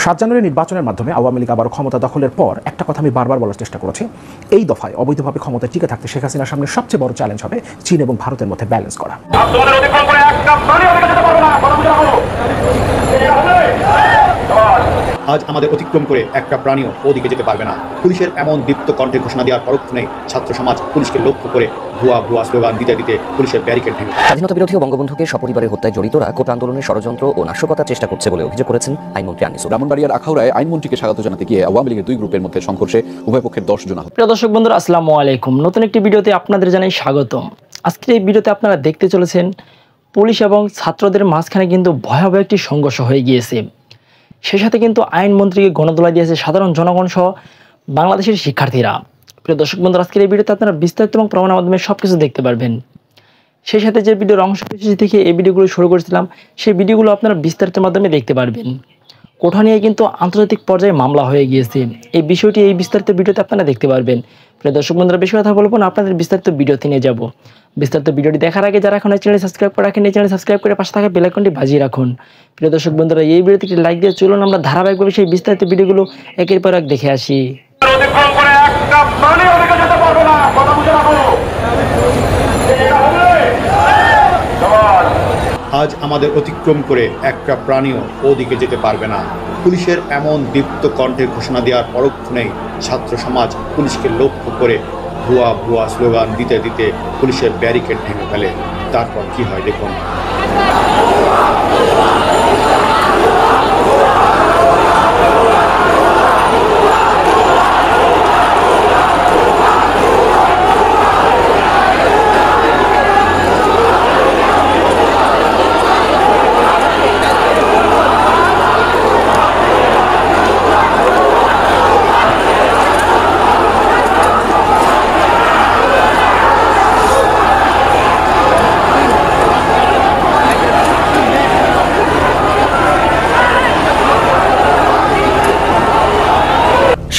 ৭ জানুয়ারি নির্বাচনের মাধ্যমে আওয়ামী লীগ আবারও ক্ষমতা দখলের পর একটা কথা আমি বারবার বলার চেষ্টা করেছি, এই দফায় অবৈধভাবে ক্ষমতায় টিকে থাকতে শেখ হাসিনার সামনে সবচেয়ে বড় চ্যালেঞ্জ হবে চীন এবং ভারতের মধ্যে ব্যালেন্স করা। আজ আমাদের অতিক্রম করে একটা প্রাণীও ওদিকে যেতে পারবে না। পুলিশের এমন দীপ্ত কণ্ঠে ঘোষণা দেওয়ার পরক্ষণেই ছাত্র সমাজ পুলিশকে লক্ষ্য করে ভুয়া স্লোগান দিতে দিতে পুলিশের ব্যারিকেড ভেঙে স্বাধীনতা বিরোধী ও বঙ্গবন্ধুকে সপরিবারে হত্যায় জড়িতরা কোটা আন্দোলনের ষড়যন্ত্র ও নাশকতার চেষ্টা করছে বলে অভিযোগ করেছেন আইনমন্ত্রী আনিসুল। ব্রাহ্মণবাড়িয়ার আখাউড়ায় আইনমন্ত্রীকে স্বাগত জানাতে গিয়ে আওয়ামী লীগের দুই গ্রুপের মধ্যে সংঘর্ষে উভয় পক্ষের 10 জন আহত। প্রিয় দর্শক বন্ধুরা, আসসালামু আলাইকুম। নতুন একটি ভিডিওতে আপনাদের জানাই স্বাগতম। আজকের এই ভিডিওতে আপনারা দেখতে চলেছেন পুলিশ এবং ছাত্রদের মাঝখানে কিন্তু ভয়াবহ একটি সংঘর্ষ হয়ে গিয়েছে। সেই সাথে কিন্তু আইনমন্ত্রীকে গণদোলাই দিয়েছে সাধারণ জনগণ সহ বাংলাদেশের শিক্ষার্থীরা। প্রিয় দর্শক বন্ধুরা, আজকের এই ভিডিওতে আপনারা বিস্তারিত এবং প্রমাণের মাধ্যমে সবকিছু দেখতে পারবেন। সেই সাথে যে ভিডিওর অংশ থেকে এই ভিডিওগুলো শুরু করেছিলাম, সেই ভিডিওগুলো আপনারা বিস্তারিতের মাধ্যমে দেখতে পারবেন। কোঠা নিয়ে কিন্তু আন্তর্জাতিক পর্যায়ে মামলা হয়ে গিয়েছে। এই বিষয়টি এই বিস্তারিত ভিডিওতে আপনারা দেখতে পারবেন। প্রিয় দর্শক বন্ধুরা, বেশি কথা বলবো না, আপনাদের বিস্তারিত ভিডিওতে নিয়ে যাব। বিস্তারিত ভিডিওটি দেখার আগে যারা এখন এই চ্যানেল সাবস্ক্রাইব করে রাখেন, এই চ্যানেল সাবস্ক্রাইব করে পাশে থাকা বেল আইকনটি বাজিয়ে রাখুন। প্রিয় দর্শক বন্ধুরা, এই ভিডিওতে একটি লাইক দিয়ে চলুন আমরা ধারাবাহিকভাবে সেই বিস্তারিত ভিডিওগুলো একের পর এক দেখে আসি। আজ আমাদের অতিক্রম করে একটা প্রাণীও ওদিকে যেতে পারবে না। পুলিশের এমন দীপ্ত কণ্ঠে ঘোষণা দেওয়ার পরক্ষণেই ছাত্র সমাজ পুলিশকে লক্ষ্য করে ভুয়া স্লোগান দিতে দিতে পুলিশের ব্যারিকেড ভেঙে ফেলে। তারপর কি হয় দেখুন।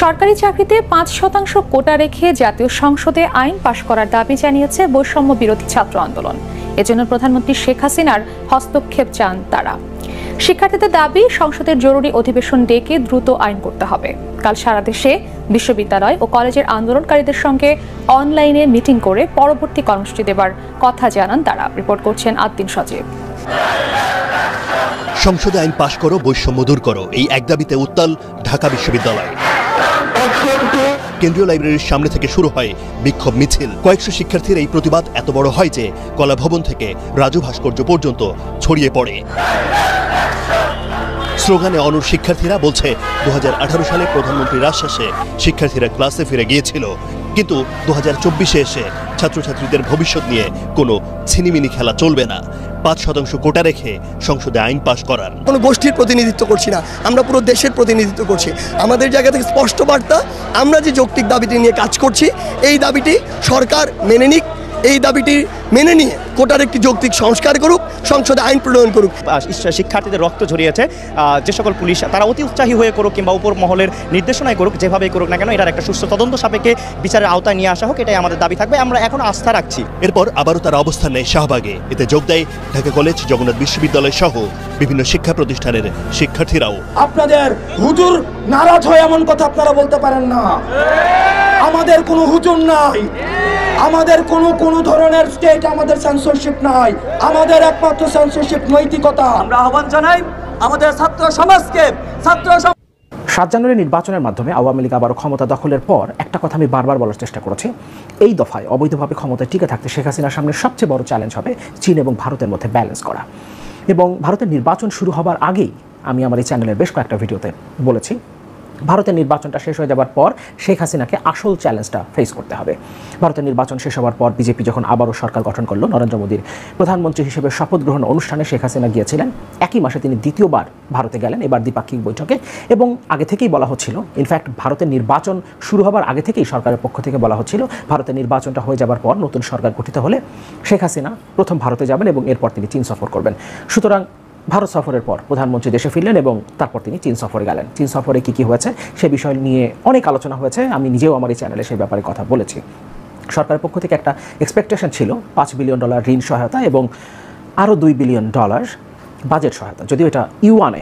সরকারি চাকরিতে 5% কোটা রেখে জাতীয় সংসদে আইন পাশ করার দাবি জানিয়েছে বৈষম্য বিরোধী ছাত্র আন্দোলন। এজন্য প্রধানমন্ত্রী শেখ হাসিনার হস্তক্ষেপ চান তারা। শিক্ষার্থীদের দাবি, সংসদের জরুরি অধিবেশন ডেকে দ্রুত আইন করতে হবে। কাল সারা দেশে বিশ্ববিদ্যালয় ও কলেজের আন্দোলনকারীদের সঙ্গে অনলাইনে মিটিং করে পরবর্তী কর্মসূচি দেবার কথা জানান তারা। রিপোর্ট করছেন আদ্দিন সজীব। সংসদে আইন পাশ করো, বৈষম্য দূর করো, এই এক দাবিতে উত্তাল ঢাকা বিশ্ববিদ্যালয়। কেন্দ্রীয় লাইব্রেরির সামনে থেকে শুরু হয় বিক্ষোভ মিছিল। কয়েকশো শিক্ষার্থীর এই প্রতিবাদ এত বড় হয় যে কলা ভবন থেকে রাজু ভাস্কর্য পর্যন্ত ছড়িয়ে পড়ে। স্লোগানে অনড় শিক্ষার্থীরা বলছে 2018 সালে প্রধানমন্ত্রীর আশ্বাসে শিক্ষার্থীরা ক্লাসে ফিরে গিয়েছিল, কিন্তু 2024-এ এসে ছাত্রছাত্রীদের ভবিষ্যৎ নিয়ে কোনো ছিনিমিনি খেলা চলবে না। 5% কোটা রেখে সংসদে আইন পাশ করার। কোনো গোষ্ঠীর প্রতিনিধিত্ব করছি না, আমরা পুরো দেশের প্রতিনিধিত্ব করছি। আমাদের জায়গা থেকে স্পষ্ট বার্তা, আমরা যে যৌক্তিক দাবিটি নিয়ে কাজ করছি, এই দাবিটি সরকার মেনে নিক, এই দাবিটি মেনে নিয়ে কোটার একটি যৌক্তিক সংস্কার করুক, সংসদে আইন প্রণয়ন করুক। শিক্ষার্থীদের রক্ত ঝরিয়েছে যে সকল পুলিশ, তারা অতি উৎসাহী হয়ে করুক কিংবা উপর মহলের নির্দেশনায় করুক, যেভাবেই করুক না কেন, এটার একটা সুস্থ তদন্ত সাপেক্ষে বিচারের আওতায় নিয়ে আসা হোক, এটাই আমাদের দাবি থাকবে। আমরা এখন আস্থা রাখছি। এরপর আবারও তারা অবস্থান নেয় শাহবাগে। এতে যোগ দেয় ঢাকা কলেজ, জগন্নাথ বিশ্ববিদ্যালয় সহ বিভিন্ন শিক্ষা প্রতিষ্ঠানের শিক্ষার্থীরাও। আপনাদের হুজুর নারাজ হয় এমন কথা আপনারা বলতে পারেন না। আমাদের কোনো হুজুর নাই, আমাদের কোনো ধরনের স্টেট আমাদের সেন্সরশিপ নাই। আমাদের একমাত্র সেন্সরশিপ নৈতিকতা। আমরা আহ্বান জানাই আমাদের ছাত্র সমাজকে। ৭ জানুয়ারি নির্বাচনের মাধ্যমে আওয়ামী লীগ আবারও ক্ষমতা দখলের পর একটা কথা আমি বারবার বলার চেষ্টা করেছি, এই দফায় অবৈধভাবে ক্ষমতায় টিকে থাকতে শেখ হাসিনার সামনে সবচেয়ে বড় চ্যালেঞ্জ হবে চীন এবং ভারতের মধ্যে ব্যালেন্স করা। এবং ভারতের নির্বাচন শুরু হবার আগেই আমি আমার এই চ্যানেলের বেশ কয়েকটা ভিডিওতে বলেছি, ভারতের নির্বাচনটা শেষ হয়ে যাবার পর শেখ হাসিনাকে আসল চ্যালেঞ্জটা ফেস করতে হবে। ভারতের নির্বাচন শেষ হওয়ার পর বিজেপি যখন আবারও সরকার গঠন করলো, নরেন্দ্র মোদীর প্রধানমন্ত্রী হিসেবে শপথ গ্রহণ অনুষ্ঠানে শেখ হাসিনা গিয়েছিলেন। একই মাসে তিনি দ্বিতীয়বার ভারতে গেলেন, এবার দ্বিপাক্ষিক বৈঠকে। এবং আগে থেকেই বলা হচ্ছিল, ইনফ্যাক্ট ভারতের নির্বাচন শুরু হবার আগে থেকেই সরকারের পক্ষ থেকে বলা হচ্ছিল, ভারতের নির্বাচনটা হয়ে যাবার পর নতুন সরকার গঠিত হলে শেখ হাসিনা প্রথম ভারতে যাবেন এবং এরপর তিনি চীন সফর করবেন। সুতরাং ভারত সফরের পর প্রধানমন্ত্রী দেশে ফিরলেন এবং তারপর তিনি চীন সফরে গেলেন। চীন সফরে কী হয়েছে সে বিষয় নিয়ে অনেক আলোচনা হয়েছে, আমি নিজেও আমার এই চ্যানেলে সেই ব্যাপারে কথা বলেছি। সরকারের পক্ষ থেকে একটা এক্সপেকটেশন ছিল $5 বিলিয়ন ঋণ সহায়তা এবং আরও $2 বিলিয়ন বাজেট সহায়তা, যদিও এটা ইউয়ানে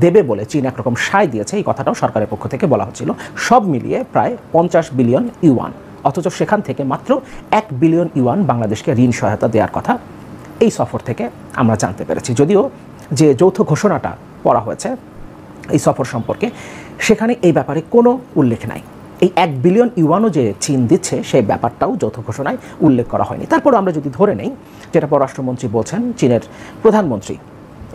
দেবে বলে চীন একরকম সায় দিয়েছে, এই কথাটাও সরকারের পক্ষ থেকে বলা হচ্ছিল। সব মিলিয়ে প্রায় 50 বিলিয়ন ইউয়ান, অথচ সেখান থেকে মাত্র 1 বিলিয়ন ইউয়ান বাংলাদেশকে ঋণ সহায়তা দেওয়ার কথা এই সফর থেকে আমরা জানতে পেরেছি। যদিও যে যৌথ ঘোষণাটা করা হয়েছে এই সফর সম্পর্কে, সেখানে এই ব্যাপারে কোনো উল্লেখ নাই। এই 1 বিলিয়ন ইউয়ানও যে চীন দিচ্ছে সেই ব্যাপারটাও যৌথ ঘোষণায় উল্লেখ করা হয়নি। তারপর আমরা যদি ধরে নেই, যেটা পররাষ্ট্রমন্ত্রী বলছেন, চীনের প্রধানমন্ত্রী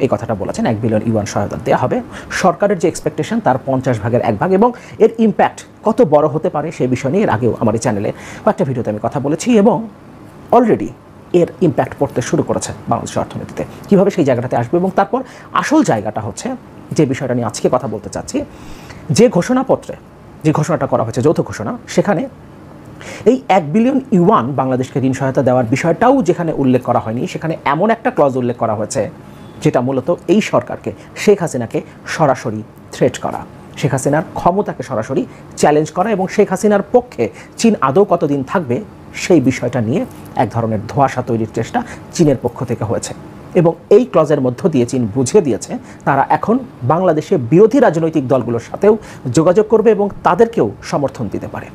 এই কথাটা বলেছেন 1 বিলিয়ন ইউয়ান সহায়তা দেওয়া হবে, সরকারের যে এক্সপেকটেশন তার 50 ভাগের 1 ভাগ, এবং এর ইম্প্যাক্ট কত বড় হতে পারে সেই বিষয় নিয়ে এর আগেও আমার এই চ্যানেলে কয়েকটা ভিডিওতে আমি কথা বলেছি, এবং অলরেডি এর ইম্প্যাক্ট পড়তে শুরু করেছে বাংলাদেশের অর্থনীতিতে। কীভাবে সেই জায়গাটাতে আসবে, এবং তারপর আসল জায়গাটা হচ্ছে যে বিষয়টা নিয়ে আজকে কথা বলতে চাচ্ছি, যে ঘোষণাপত্রে যে ঘোষণাটা করা হয়েছে যৌথ ঘোষণা, সেখানে এই 1 বিলিয়ন ইউয়ান বাংলাদেশকে ঋণ সহায়তা দেওয়ার বিষয়টাও যেখানে উল্লেখ করা হয়নি, সেখানে এমন একটা ক্লজ উল্লেখ করা হয়েছে যেটা মূলত এই সরকারকে, শেখ হাসিনাকে সরাসরি থ্রেট করা, শেখ হাসিনার ক্ষমতাকে সরাসরি চ্যালেঞ্জ করা, এবং শেখ হাসিনার পক্ষে চীন আদৌ কতদিন থাকবে সেই বিষয়টা নিয়ে এক ধরনের ধোঁয়াশা তৈরির চেষ্টা চীনের পক্ষ থেকে হয়েছে। এবং এই ক্লজের মধ্য দিয়ে চীন বুঝিয়ে দিয়েছে তারা এখন বাংলাদেশে বিরোধী রাজনৈতিক দলগুলোর সাথেও যোগাযোগ করবে এবং তাদেরকেও সমর্থন দিতে পারে।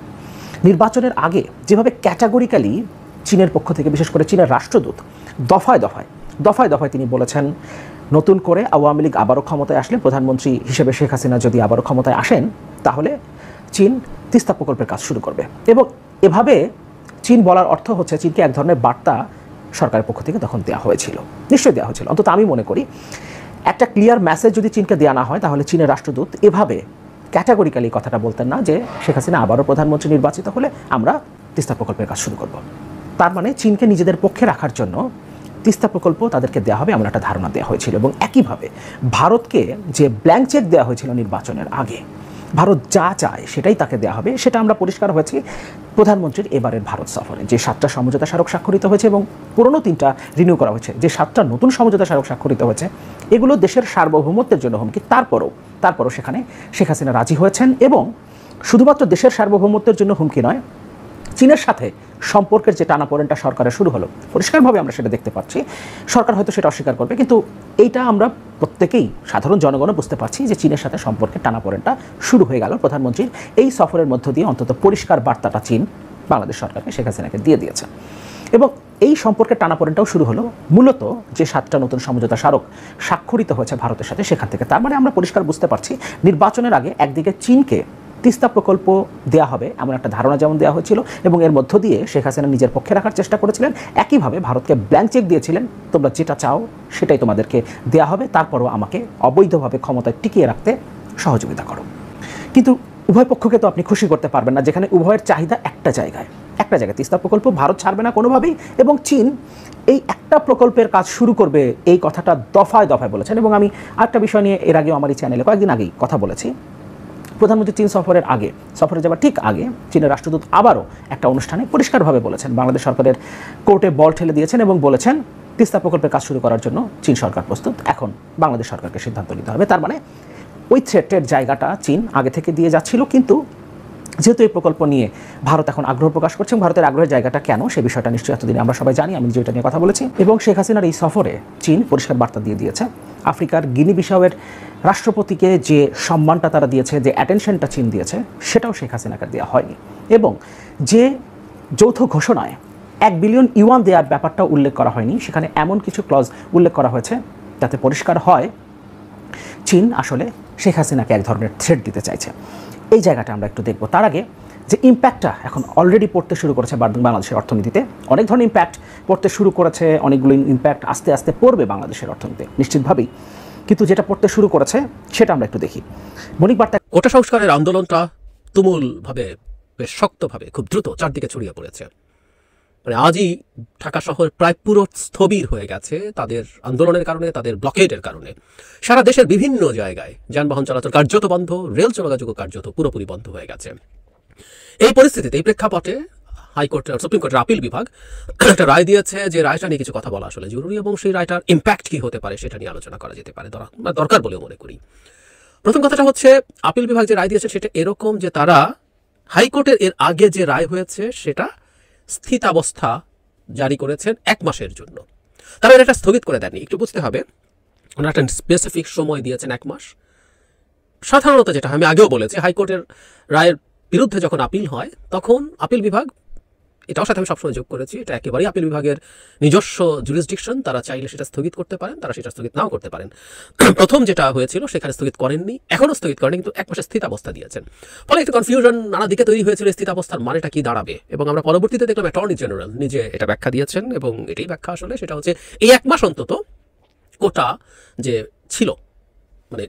নির্বাচনের আগে যেভাবে ক্যাটাগরিক্যালি চীনের পক্ষ থেকে, বিশেষ করে চীনের রাষ্ট্রদূত দফায় দফায় তিনি বলেছেন, নতুন করে আওয়ামী লীগ আবারও ক্ষমতায় আসলে, প্রধানমন্ত্রী হিসেবে শেখ হাসিনা যদি আবারও ক্ষমতায় আসেন, তাহলে চীন তিস্তা প্রকল্পের কাজ শুরু করবে। এবং এভাবে চীন বলার অর্থ হচ্ছে চীনকে এক ধরনের বার্তা সরকারের পক্ষ থেকে তখন দেওয়া হয়েছিল, নিশ্চয়ই দেওয়া হয়েছিল। অন্তত আমি মনে করি একটা ক্লিয়ার মেসেজ যদি চীনকে দেওয়া না হয়, তাহলে চীনের রাষ্ট্রদূত এভাবে ক্যাটাগরিক্যালি কথাটা বলতেন না যে শেখ হাসিনা আবারও প্রধানমন্ত্রী নির্বাচিত হলে আমরা তিস্তা প্রকল্পের কাজ শুরু করব। তার মানে চীনকে নিজেদের পক্ষে রাখার জন্য তিস্তা প্রকল্প তাদেরকে দেওয়া হবে এমন একটা ধারণা দেওয়া হয়েছিল। এবং একইভাবে ভারতকে যে ব্ল্যাঙ্ক চেক দেওয়া হয়েছিল নির্বাচনের আগে, ভারত যা চায় সেটাই তাকে দেওয়া হবে, সেটা আমরা পরিষ্কার হয়েছি প্রধানমন্ত্রীর এবারের ভারত সফরে। যে 7টা সমঝোতা স্মারক স্বাক্ষরিত হয়েছে এবং পুরনো 3টা রিনিউ করা হয়েছে, যে 7টা নতুন সমঝোতা স্মারক স্বাক্ষরিত হয়েছে, এগুলো দেশের সার্বভৌমত্বের জন্য হুমকি। তারপরও সেখানে শেখ হাসিনা রাজি হয়েছেন, এবং শুধুমাত্র দেশের সার্বভৌমত্বের জন্য হুমকি নয়, চীনের সাথে সম্পর্কের যে টানাপোড়েনটা সরকারের শুরু হলো, পরিষ্কারভাবে আমরা সেটা দেখতে পাচ্ছি। সরকার হয়তো সেটা অস্বীকার করবে, কিন্তু এইটা আমরা প্রত্যেকেই সাধারণ জনগণও বুঝতে পারছি যে চীনের সাথে সম্পর্কের টানাপোড়েনটা শুরু হয়ে গেল প্রধানমন্ত্রীর এই সফরের মধ্য দিয়ে। অন্তত পরিষ্কার বার্তাটা চীন বাংলাদেশ সরকারকে, শেখ হাসিনাকে দিয়ে দিয়েছে। এবং এই সম্পর্কের টানাপোড়েনটাও শুরু হলো মূলত যে 7টা নতুন সমঝোতা স্মারক স্বাক্ষরিত হয়েছে ভারতের সাথে, সেখান থেকে। তার মানে আমরা পরিষ্কার বুঝতে পারছি নির্বাচনের আগে একদিকে চীনকে তিস্তা প্রকল্প দেওয়া হবে এমন একটা ধারণা যেমন দেওয়া হয়েছিল, এবং এর মধ্য দিয়ে শেখ হাসিনা নিজের পক্ষে রাখার চেষ্টা করেছিলেন, একইভাবে ভারতকে ব্ল্যাঙ্ক চেক দিয়েছিলেন, তোমরা যেটা চাও সেটাই তোমাদেরকে দেওয়া হবে, তারপরও আমাকে অবৈধভাবে ক্ষমতায় টিকিয়ে রাখতে সহযোগিতা করো। কিন্তু উভয় পক্ষকে তো আপনি খুশি করতে পারবেন না, যেখানে উভয়ের চাহিদা একটা জায়গায় তিস্তা প্রকল্প ভারত ছাড়বে না কোনোভাবেই, এবং চীন এই একটা প্রকল্পের কাজ শুরু করবে এই কথাটা দফায় বলেছেন। এবং আমি আরেকটা বিষয় নিয়ে এর আগেও আমার এই চ্যানেলে কয়েকদিন আগেই কথা বলেছি। প্রধানমন্ত্রী চীন সফরে যাওয়ার ঠিক আগে চীনের রাষ্ট্রদূত আবারও একটা অনুষ্ঠানে পরিষ্কারভাবে বলেছেন, বাংলাদেশ সরকারের কোর্টে বল ঠেলে দিয়েছেন এবং বলেছেন তিস্তা প্রকল্পের কাজ শুরু করার জন্য চীন সরকার প্রস্তুত, এখন বাংলাদেশ সরকারকে সিদ্ধান্ত নিতে হবে। তার মানে ওই থ্রেটের জায়গাটা চীন আগে থেকে দিয়ে যাচ্ছিল, কিন্তু যেহেতু এই প্রকল্প নিয়ে ভারত এখন আগ্রহ প্রকাশ করছে, ভারতের আগ্রহের জায়গাটা কেন সে বিষয়টা নিশ্চয়ই এতদিনে আমরা সবাই জানি, আমি যেটা নিয়ে কথা বলেছি। এবং শেখ হাসিনার এই সফরে চীন পরিষ্কার বার্তা দিয়ে দিয়েছে, আফ্রিকার গিনি বিসাউয়ের রাষ্ট্রপতিকে যে সম্মানটা তারা দিয়েছে, যে অ্যাটেনশনটা চীন দিয়েছে, সেটাও শেখ হাসিনাকে দেওয়া হয়নি। এবং যে যৌথ ঘোষণায় 1 বিলিয়ন ইউয়ান দেওয়ার ব্যাপারটা উল্লেখ করা হয়নি, সেখানে এমন কিছু ক্লজ উল্লেখ করা হয়েছে যাতে পরিষ্কার হয় চীন আসলে শেখ হাসিনাকে এক ধরনের থ্রেট দিতে চাইছে। এই জায়গাটা আমরা একটু দেখব। তার আগে যে ইম্প্যাক্টটা এখন অলরেডি পড়তে শুরু করেছে বাংলাদেশের অর্থনীতিতে, অনেক ধরনের ইম্প্যাক্ট পড়তে শুরু করেছে, অনেকগুলো ইম্প্যাক্ট আস্তে আস্তে পড়বে বাংলাদেশের অর্থনীতিতে নিশ্চিতভাবেই, কিন্তু যেটা পড়তে শুরু করেছে সেটা আমরা একটু দেখি। বণিক বার্তা কোটা সংস্কারের আন্দোলনটা তুমুলভাবে, বেশ শক্তভাবে, খুব দ্রুত চারদিকে ছড়িয়ে পড়েছে। মানে আজই ঢাকা শহর প্রায় পুরো স্থবির হয়ে গেছে তাদের আন্দোলনের কারণে, তাদের ব্লকেডের কারণে। সারা দেশের বিভিন্ন জায়গায় যানবাহন চলাচল কার্যত বন্ধ, রেল যোগাযোগ কার্যত পুরোপুরি বন্ধ হয়ে গেছে। এই পরিস্থিতিতে, এই প্রেক্ষাপটে হাইকোর্টের, সুপ্রিম কোর্টের আপিল বিভাগ একটা রায় দিয়েছে, যে রায়টা নিয়ে কিছু কথা বলা আসলে জরুরি, এবং সেই রায়টার ইম্প্যাক্ট কি হতে পারে সেটা নিয়ে আলোচনা করা যেতে পারে, দরকার বলেও মনে করি। প্রথম কথাটা হচ্ছে, আপিল বিভাগ যে রায় দিয়েছে সেটা এরকম যে তারা হাইকোর্টের এর আগে যে রায় হয়েছে সেটা স্থিতাবস্থা জারি করেছেন 1 মাসের জন্য। তারা এটা স্থগিত করে দেননি, একটু বুঝতে হবে। ওনারা একটা স্পেসিফিক সময় দিয়েছেন 1 মাস, সাধারণত যেটা আমি আগেও বলেছি, হাইকোর্টের রায়ের বিরুদ্ধে যখন আপিল হয় তখন আপিল বিভাগ, এটাও সাথে আমি সবসময় যোগ করেছি, এটা একেবারেই আপিল বিভাগের নিজস্ব জুরিসডিকশন, তারা চাইলে সেটা স্থগিত করতে পারেন, তারা সেটা স্থগিত নাও করতে পারেন। প্রথম যেটা হয়েছিল সেখানে স্থগিত করেননি, এখনও স্থগিত করেনি, কিন্তু 1 মাসের স্থিতাবস্থা দিয়েছেন। ফলে একটু কনফিউশন নানা দিকে তৈরি হয়েছিল, স্থিতাবস্থার মানেটা কি দাঁড়াবে। এবং আমরা পরবর্তীতে দেখলাম অ্যাটর্নি জেনারেল নিজে এটা ব্যাখ্যা দিয়েছেন, এবং এটাই ব্যাখ্যা আসলে, সেটা হচ্ছে এই 1 মাস অন্তত কোটা যে ছিল, মানে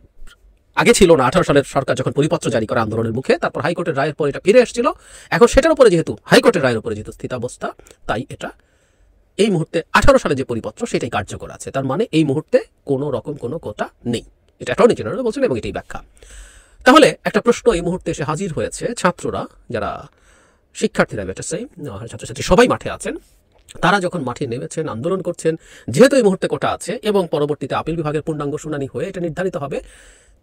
আগে ছিল না, 18 সালের সরকার যখন পরিপত্র জারি করে আন্দোলনের মুখে, তারপর হাইকোর্টের রায়ের পর এটা ফিরে এসেছিল, এখন সেটার উপরে যেহেতু হাইকোর্টের রায়ের উপরে যেহেতু স্থিতাবস্থা, তাই এটা এই মুহূর্তে 18 সালে যে পরিপত্র সেটাই কার্যকর আছে। তার মানে এই মুহূর্তে কোনো রকম কোনো কোটা নেই, এটা অ্যাটর্নি জেনারেল বলছেন, এবং এটাই ব্যাখ্যা। তাহলে একটা প্রশ্ন এই মুহূর্তে এসে হাজির হয়েছে, ছাত্ররা যারা শিক্ষার্থীরা, ছাত্রছাত্রী সবাই মাঠে আছেন, তারা যখন মাঠে নেমেছেন, আন্দোলন করছেন, যেহেতু এই মুহূর্তে কোটা আছে এবং পরবর্তীতে আপিল বিভাগের পূর্ণাঙ্গ শুনানি হয়ে এটা নির্ধারিত হবে,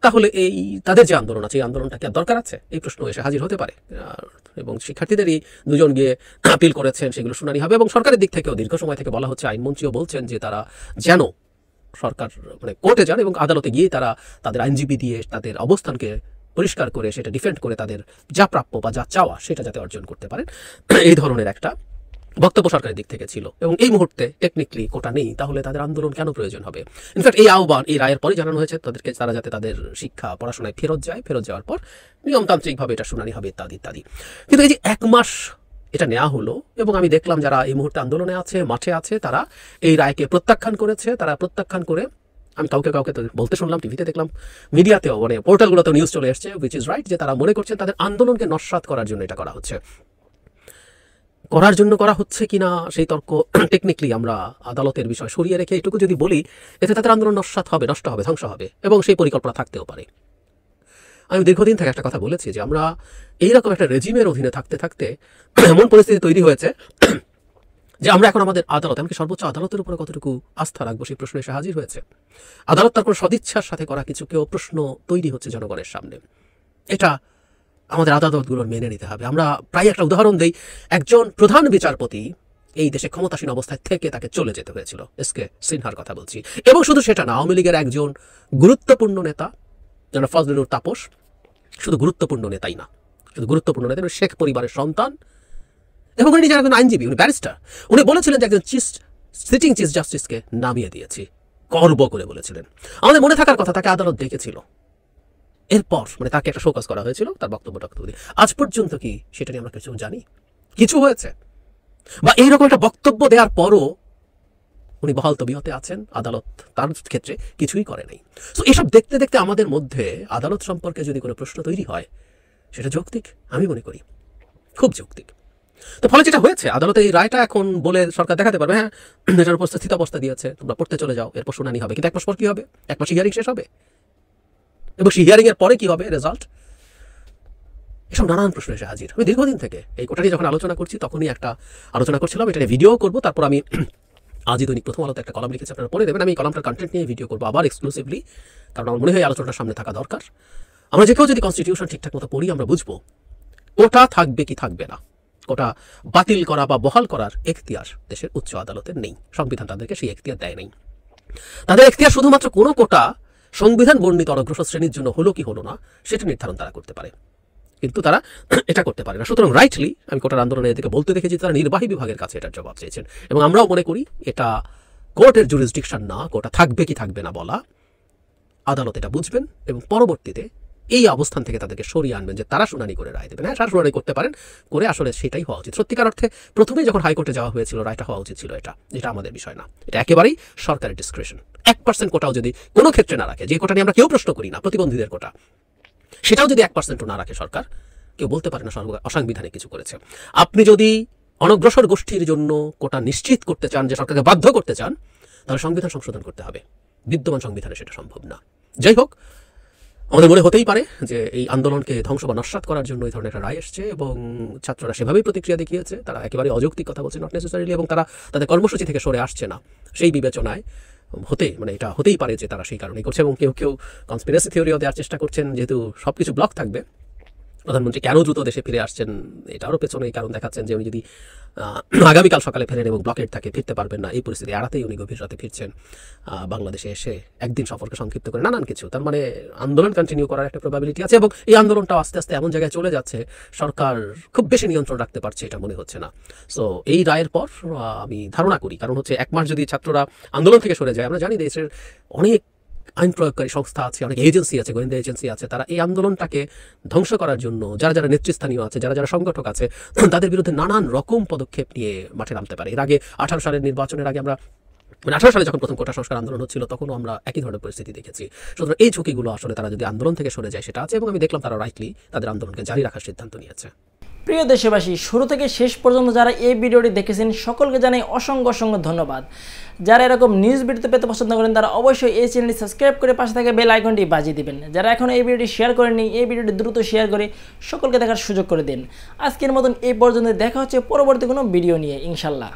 তাহলে এই তাদের যে আন্দোলন আছে, এই আন্দোলনটা কি আর দরকার আছে? এই প্রশ্ন এসে হাজির হতে পারে। এবং শিক্ষার্থীদেরই 2 জন গিয়ে আপিল করেছেন, সেগুলো শুনানি হবে। এবং সরকারের দিক থেকেও দীর্ঘ সময় থেকে বলা হচ্ছে, আইনমন্ত্রীও বলছেন যে তারা যেন সরকার মানে কোর্টে যান এবং আদালতে গিয়ে তারা তাদের আইনজীবী দিয়ে তাদের অবস্থানকে পরিষ্কার করে সেটা ডিফেন্ড করে তাদের যা প্রাপ্য বা যা চাওয়া সেটা যাতে অর্জন করতে পারেন, এই ধরনের একটা বক্তব্য সরকারের দিক থেকে ছিল। এবং এই মুহূর্তে টেকনিক্যালি কোটা নেই, তাহলে তাদের আন্দোলন কেন প্রয়োজন হবে? ইনফ্যাক্ট এই আহ্বান এই রায়ের পরে জানানো হয়েছে তাদেরকে, তারা যাতে তাদের শিক্ষা পড়াশোনায় ফেরত যায়, ফেরত যাওয়ার পর নিয়মতান্ত্রিকভাবে এটা শুনানি হবে ইত্যাদি ইত্যাদি। কিন্তু এই যে 1 মাস এটা নেওয়া হলো, এবং আমি দেখলাম যারা এই মুহূর্তে আন্দোলনে আছে, মাঠে আছে, তারা এই রায়কে প্রত্যাখ্যান করেছে। তারা প্রত্যাখ্যান করে, আমি কাউকে তো বলতে শুনলাম, টিভিতে দেখলাম, মিডিয়াতেও, মানে পোর্টালগুলোতেও নিউজ চলে এসছে, উইচ ইজ রাইট, যে তারা মনে করছেন তাদের আন্দোলনকে নস্যাৎ করার জন্য এটা করা হচ্ছে। করা হচ্ছে কিনা সেই তর্ক টেকনিক্যালি আমরা আদালতের বিষয় সরিয়ে রেখে এটুকু যদি বলি, এতে তাদের আন্দোলন নস্যাৎ হবে, নষ্ট হবে, ধ্বংস হবে, এবং সেই পরিকল্পনা থাকতেও পারে। আমি দীর্ঘদিন থেকে একটা কথা বলেছি যে আমরা এইরকম একটা রেজিমের অধীনে থাকতে থাকতে এমন পরিস্থিতি তৈরি হয়েছে যে আমরা এখন আমাদের আদালত, এমনকি সর্বোচ্চ আদালতের উপরে কতটুকু আস্থা রাখবো সেই প্রশ্ন এসে হাজির হয়েছে। আদালত তার কোনো সদিচ্ছার সাথে করা কিছুকেও প্রশ্ন তৈরি হচ্ছে জনগণের সামনে। এটা আমাদের আদালতগুলোর মেনে নিতে হবে। আমরা প্রায় একটা উদাহরণ দেই, একজন প্রধান বিচারপতি এই দেশে ক্ষমতাসীন অবস্থায় থেকে তাকে চলে যেতে হয়েছিল, এসকে সিনহার কথা বলছি। এবং শুধু সেটা না, আওয়ামী লীগের একজন গুরুত্বপূর্ণ নেতা যেন ফজলুর তাপস, শুধু গুরুত্বপূর্ণ নেতাই না, শুধু গুরুত্বপূর্ণ নেতা, শেখ পরিবারের সন্তান, এবং উনি নিজের একজন আইনজীবী, উনি ব্যারিস্টার। উনি বলেছিলেন যে একজন সিটিং চিফ জাস্টিসকে নামিয়ে দিয়েছি, গর্ব করে বলেছিলেন। আমাদের মনে থাকার কথা, তাকে আদালত ডেকেছিল, এরপর মানে তাকে একটা শোকজ করা হয়েছিল তার বক্তব্য দিয়ে। আজ পর্যন্ত কি সেটা নিয়ে আমরা কিছু জানি? কিছু হয়েছে? বা এইরকম একটা বক্তব্য দেওয়ার পরও উনি বহাল তবিয়তে আছেন, আদালত তার ক্ষেত্রে কিছুই করে নাই। তো এসব দেখতে দেখতে আমাদের মধ্যে আদালত সম্পর্কে যদি কোনো প্রশ্ন তৈরি হয়, সেটা যৌক্তিক, আমি মনে করি খুব যৌক্তিক। তো ফলে যেটা হয়েছে, আদালতে এই রায়টা এখন বলে সরকার দেখাতে পারবে, হ্যাঁ এটার উপর স্থিতাবস্থা দিয়েছে, তোমরা পড়তে চলে যাও, এরপর শুনানি হবে। কিন্তু 1 মাস পর কি হবে? 1 মাস হিয়ারিং শেষ হবে, এবং সেই হিয়ারিং এর পরে কি হবে রেজাল্ট? এসব নানান প্রশ্ন এসে হাজির। আমি দীর্ঘদিন থেকে এই কোটা নিয়ে যখন আলোচনা করছি, তখনই একটা আলোচনা করছিলাম, এটা নিয়ে ভিডিও করবো। তারপর আমি আজই দৈনিক প্রথম আলোতে একটা কলাম লিখেছি, আপনারা পড়ে দেবেন। আমি এই কলামটার কন্টেন্ট নিয়ে ভিডিও করবো আবার এক্সক্লুসিভলি, কারণ আমার মনে হয় আলোচনার সামনে থাকা দরকার। আমরা যে কেউ যদি কনস্টিটিউশন ঠিকঠাক মতো পড়ি, আমরা বুঝবো কোটা থাকবে কি থাকবে না। কোটা বাতিল করা বা বহাল করার এখতিয়ার দেশের উচ্চ আদালতের নেই, সংবিধান তাদেরকে সেই এখতিয়ার দেয় নাই। তাদের এখতিয়ার শুধুমাত্র কোনো কোটা সংবিধান বর্ণিত অনগ্রসর শ্রেণীর জন্য হলো কি হলো না সেটা নির্ধারণ তারা করতে পারে, কিন্তু তারা এটা করতে পারে না। সুতরাং রাইটলি আমি কোটার আন্দোলনের এদিকে বলতে দেখেছি, তারা নির্বাহী বিভাগের কাছে এটার জবাব চেয়েছেন, এবং আমরাও মনে করি এটা কোর্টের জুরিসডিকশন না, কোটা থাকবে কি থাকবে না বলা। আদালত এটা বুঝবেন এবং পরবর্তীতে এই অবস্থান থেকে তাদেরকে সরিয়ে আনবেন, যে তারা শুনানি করে রায় দেবেন। হ্যাঁ, তারা শুনানি করতে পারেন, করে আসলে সেটাই হওয়া উচিত। সত্যিকার অর্থে প্রথমেই যখন হাইকোর্টে যাওয়া হয়েছিল, রায়টা হওয়া উচিত ছিল এটা আমাদের বিষয় না, এটা একেবারেই সরকারের ডিসক্রিপশন। 1% কোটাও যদি কোনো ক্ষেত্রে না রাখে, যে কোটা নিয়ে আমরা কেউ প্রশ্ন করি না, প্রতিবন্ধীদের কোটা, সেটাও যদি 1% না রাখে সরকার, কেউ বলতে পারে না সরকার অসাংবিধানিক কিছু করেছে। আপনি যদি অনগ্রসর গোষ্ঠীর জন্য কোটা নিশ্চিত করতে চান, যে সরকারকে বাধ্য করতে চান, তাহলে সংবিধান সংশোধন করতে হবে। বিদ্যমান সংবিধানে সেটা সম্ভব না। যাই হোক, আমাদের মনে হতেই পারে যে এই আন্দোলনকে ধ্বংস বা নস্যাৎ করার জন্য এই ধরনের একটা রায় এসছে, এবং ছাত্ররা সেভাবেই প্রতিক্রিয়া দেখিয়েছে। তারা একেবারে অযৌক্তিক কথা বলছে, নট নেসেসারিলি, এবং তারা তাদের কর্মসূচি থেকে সরে আসছে না। সেই বিবেচনায় এটা হতেই পারে যে তারা সেই কারণেই করছে। এবং কেউ কেউ কনস্পিরেসি থিওরিও দেওয়ার চেষ্টা করছেন, যেহেতু সবকিছু ব্লক থাকবে, প্রধানমন্ত্রী কেন দ্রুত দেশে ফিরে আসছেন এটারও পেছনে কারণ দেখাচ্ছেন যে উনি যদি আগামীকাল সকালে ফেরেন এবং ব্লকেট থাকে, ফিরতে পারবেন না, এই পরিস্থিতি এড়াতেই উনি গভীর রাতে ফিরছেন বাংলাদেশে এসে একদিন সফরকে সংক্ষিপ্ত করে নানান কিছু। তার মানে আন্দোলন কন্টিনিউ করার একটা প্রবাবিলিটি আছে এবং এই আন্দোলনটা আস্তে আস্তে এমন জায়গায় চলে যাচ্ছে সরকার খুব বেশি নিয়ন্ত্রণ রাখতে পারছে এটা মনে হচ্ছে না। সো এই রায়ের পর আমি ধারণা করি, কারণ হচ্ছে 1 মাস যদি ছাত্ররা আন্দোলন থেকে সরে যায়, আমরা জানি দেশের অনেক আইন প্রয়োগকারী সংস্থা আছে, অনেক এজেন্সি আছে, গোয়েন্দা এজেন্সি আছে, তারা এই আন্দোলনটাকে ধ্বংস করার জন্য যারা যারা নেতৃস্থানীয় আছে, যারা যারা সংগঠক আছে, তাদের বিরুদ্ধে নানান রকম পদক্ষেপ নিয়ে মাঠে নামতে পারে। এর আগে 18 সালের নির্বাচনের আগে আমরা 18 সালে যখন প্রথম কোটা সংস্কার আন্দোলন হচ্ছিল তখনও আমরা একই ধরনের পরিস্থিতি দেখেছি। সুতরাং এই ঝুঁকিগুলো আসলে তারা যদি আন্দোলন থেকে সরে যায় সেটা আছে, এবং আমি দেখলাম তারা রাইটলি তাদের আন্দোলনকে জারি রাখার সিদ্ধান্ত নিয়েছে। প্রিয় দেশবাসী, শুরু থেকে শেষ পর্যন্ত যারা এই ভিডিওটি দেখেছেন সকলকে জানাই অসংখ্য অসংখ্য ধন্যবাদ। যারা এরকম নিউজ ভিডিও পেতে পছন্দ করেন তারা অবশ্যই এই চ্যানেলটি সাবস্ক্রাইব করে পাশে থাকা বেল আইকনটি বাজিয়ে দিবেন। যারা এখন এই ভিডিওটি শেয়ার করেননি, এই ভিডিওটি দ্রুত শেয়ার করে সকলকে দেখার সুযোগ করে দিন। আজকের মতন এই পর্যন্ত, দেখা হচ্ছে পরবর্তী কোনো ভিডিও নিয়ে ইনশাল্লাহ।